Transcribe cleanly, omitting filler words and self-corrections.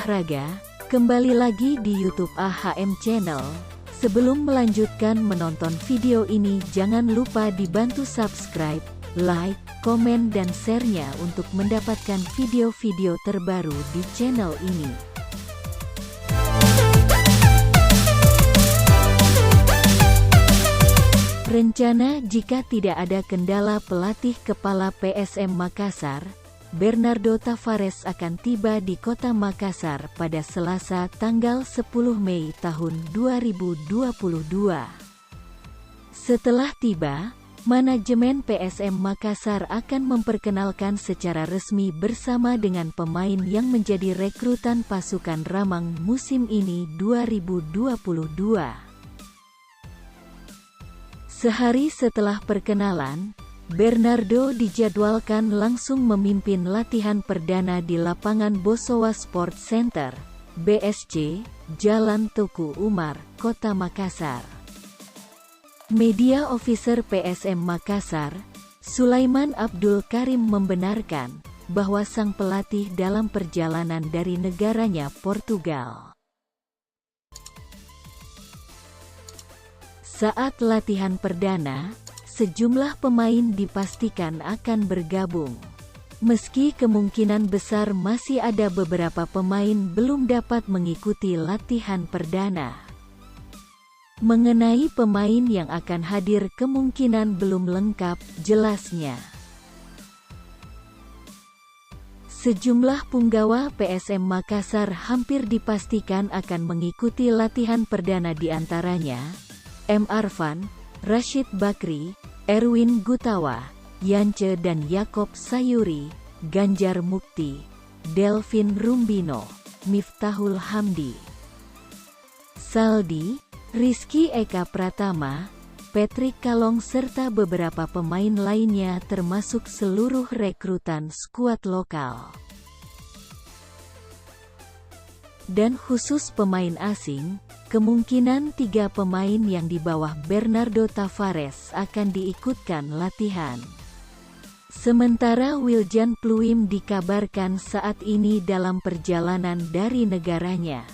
olahraga, kembali lagi di YouTube AHM Channel. Sebelum melanjutkan menonton video ini, jangan lupa dibantu subscribe, like, komen dan share-nya untuk mendapatkan video-video terbaru di channel ini. Rencana jika tidak ada kendala pelatih kepala PSM Makassar, Bernardo Tavares akan tiba di kota Makassar pada Selasa tanggal 10 Mei tahun 2022. Setelah tiba, manajemen PSM Makassar akan memperkenalkan secara resmi bersama dengan pemain yang menjadi rekrutan pasukan Ramang musim ini 2022. Sehari setelah perkenalan, Bernardo dijadwalkan langsung memimpin latihan perdana di lapangan Bosowa Sport Center, BSC, Jalan Tuku Umar, Kota Makassar. Media Officer PSM Makassar, Sulaiman Abdul Karim membenarkan bahwa sang pelatih dalam perjalanan dari negaranya Portugal. Saat latihan perdana, sejumlah pemain dipastikan akan bergabung. Meski kemungkinan besar masih ada beberapa pemain belum dapat mengikuti latihan perdana. Mengenai pemain yang akan hadir kemungkinan belum lengkap, jelasnya. Sejumlah punggawa PSM Makassar hampir dipastikan akan mengikuti latihan perdana, di antaranya M. Arfan, Rashid Bakri, Erwin Gutawa, Yance dan Yakob Sayuri, Ganjar Mukti, Delvin Rumbino, Miftahul Hamdi, Saldi, Rizky Eka Pratama, Patrick Kalong serta beberapa pemain lainnya termasuk seluruh rekrutan skuad lokal. Dan khusus pemain asing, kemungkinan 3 pemain yang di bawah Bernardo Tavares akan diikutkan latihan. Sementara Wiljan Pluim dikabarkan saat ini dalam perjalanan dari negaranya.